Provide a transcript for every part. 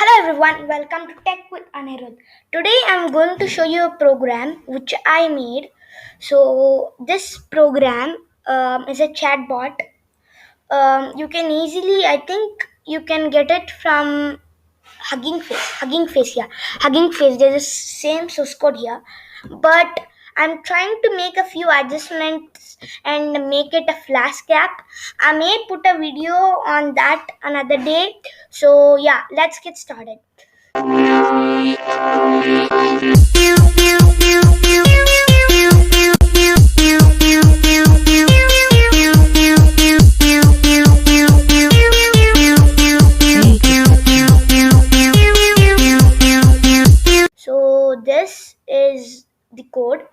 Hello everyone, welcome to Tech with Anirudh. Today I'm going to show you a program which I made. So this program is a chatbot. You can easily, I think you can get it from Hugging Face. There's the same source code here, but I'm trying to make a few adjustments and make it a flash gap. I may put a video on that another day. So yeah, let's get started. So this is the code.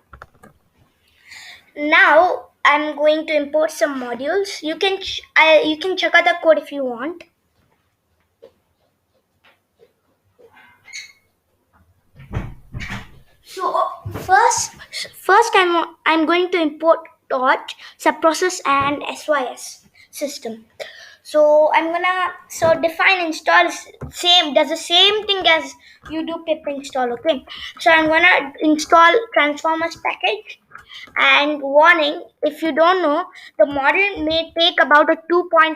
Now I'm going to import some modules. You can check out the code if you want. So first I'm going to import Torch, subprocess, and SYS system. So I'm gonna define install does the same thing as you do pip install. Okay, so I'm gonna install transformers package. And warning, if you don't know, the model may take about a 2.5,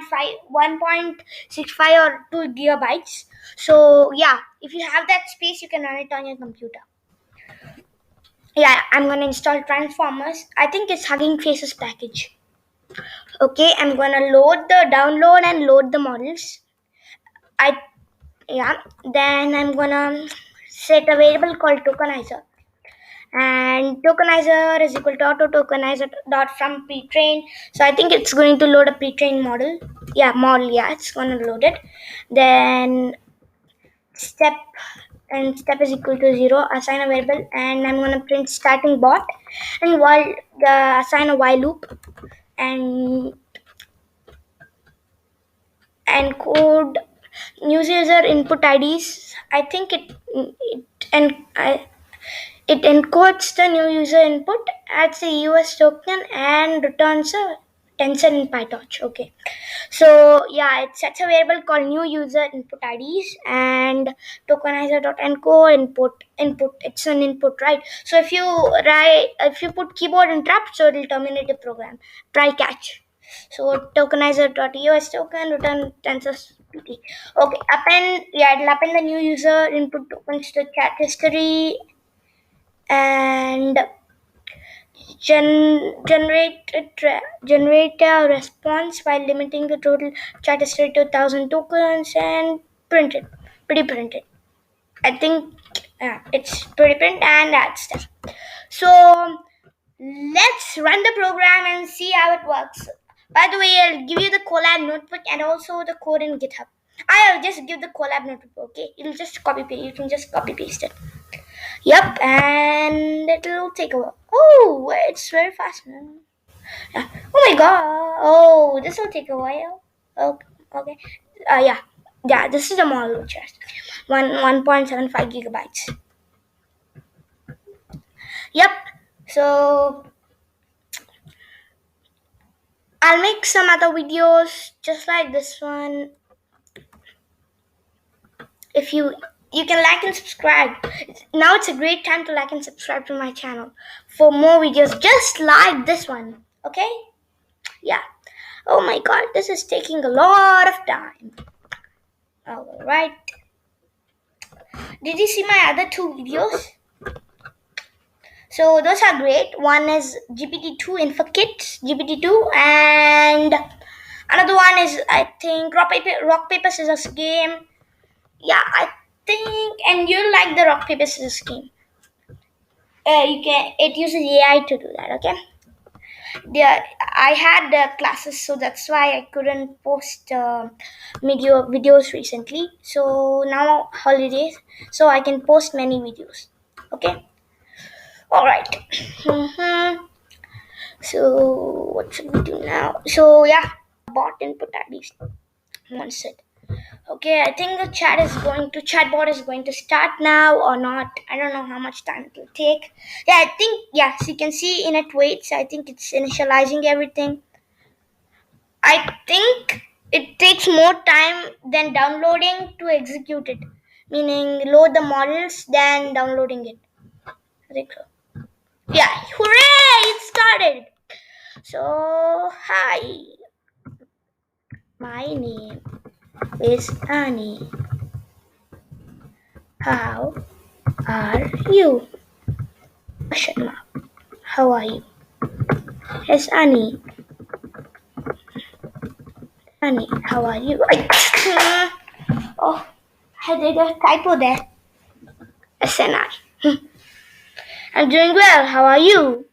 1.65 or 2 gigabytes. So yeah, if you have that space, you can run it on your computer. Yeah, I'm gonna install transformers. I think it's Hugging Faces package. Okay, I'm gonna download and load the models. I yeah, then I'm gonna set a variable called tokenizer, and tokenizer is equal to auto tokenizer dot from pre-train. So I think it's going to load a pre-trained model. Yeah, it's gonna load it. Then step step is equal to 0, assign a variable, and I'm going to print starting bot, and while assign a while loop, and code news user input IDs. I think and it encodes the new user input, adds the US token, and returns a tensor in PyTorch. Okay, so yeah, it sets a variable called new user input IDs and tokenizer.encode input. It's an input, right? So if you put keyboard interrupt, so it will terminate the program. Try catch. So tokenizer.eos token return tensor PT. Okay, it'll append the new user input tokens to chat history and generate a response while limiting the total chat history to 1,000 tokens and print it. Print it. I think it's pretty print and that's stuff. So let's run the program and see how it works. By the way, I'll give you the collab notebook and also the code in GitHub. I'll just give the collab notebook. Okay, you'll just copy paste. You can just copy paste it. Yep, and it'll take a while. Oh, it's very fast. Yeah. Oh my god. Oh, this will take a while. Okay. Okay. Yeah. Yeah. This is the model chest. 1.75 gigabytes. Yep. So I'll make some other videos just like this one. If you can like and subscribe. Now it's a great time to like and subscribe to my channel for more videos just like this one. Okay? Yeah. Oh my god, this is taking a lot of time. Alright. Did you see my other two videos? So those are great. One is GPT-2 InfoKit, GPT-2, and another one is, I think, Rock Paper Scissors game. Yeah, I think, and you like the Rock Paper Scissors game. It uses AI to do that. Okay. Yeah, I had classes, so that's why I couldn't post videos recently. So now holidays, so I can post many videos. Okay. All right. So what should we do now? So yeah, bot input at least once it. Okay, I think the chatbot is going to start now or not. I don't know how much time it will take. Yeah, I think so you can see in it waits. I think it's initializing everything. I think it takes more time than downloading to execute it. meaning load the models, then downloading it. I think so. Yeah, hooray! It started. So, hi, my name is Annie. How are you? Question mark. How are you? Yes, Annie. Annie, how are you? Oh, I did a typo there. SNI. I'm doing well. How are you?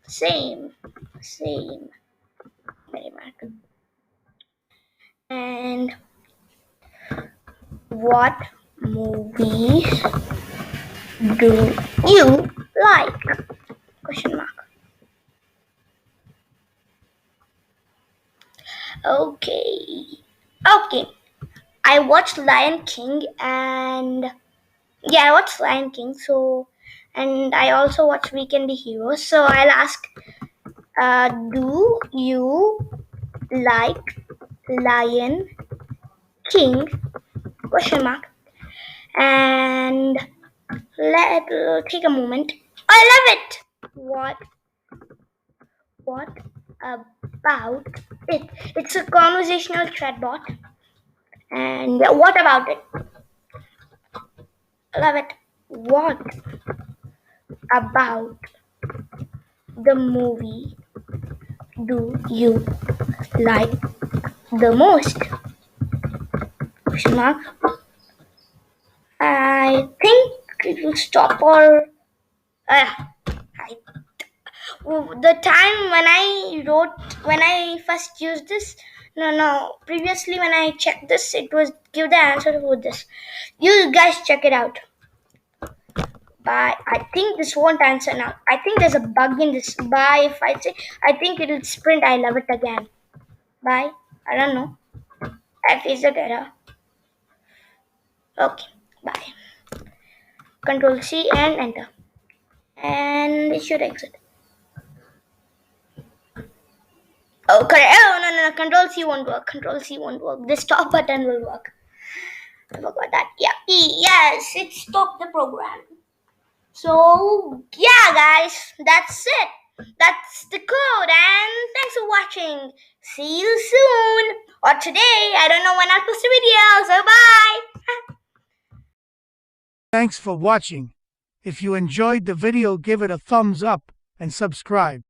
Same. Same. Very much. And what movies do you like? Question mark. Okay. Okay. I watched Lion King and yeah, I watched Lion King. So, and I also watched Weekend the Heroes. So I'll ask, do you like Lion King? Question mark. And let take a moment. I love it. What about it? It's a conversational chatbot. And what about it? I love it. What about the movie do you like the most? Question mark. I think it will stop or the time when I first used this. No. Previously, when I checked this, it was give the answer for this. You guys check it out. Bye. I think this won't answer now. I think there's a bug in this. Bye. If I say, I think it'll sprint. I love it again. Bye. I don't know. I faced that error. Okay. Bye. Control C and enter. And it should exit. Oh, correct. Oh, no. Control C won't work. Control C won't work. The stop button will work. I forgot that. Yeah. Yes, it stopped the program. So, yeah, guys, that's it. That's the code. And thanks for watching. See you soon. Or today. I don't know when I'll post a video. So, bye. Thanks for watching. If you enjoyed the video, give it a thumbs up and subscribe.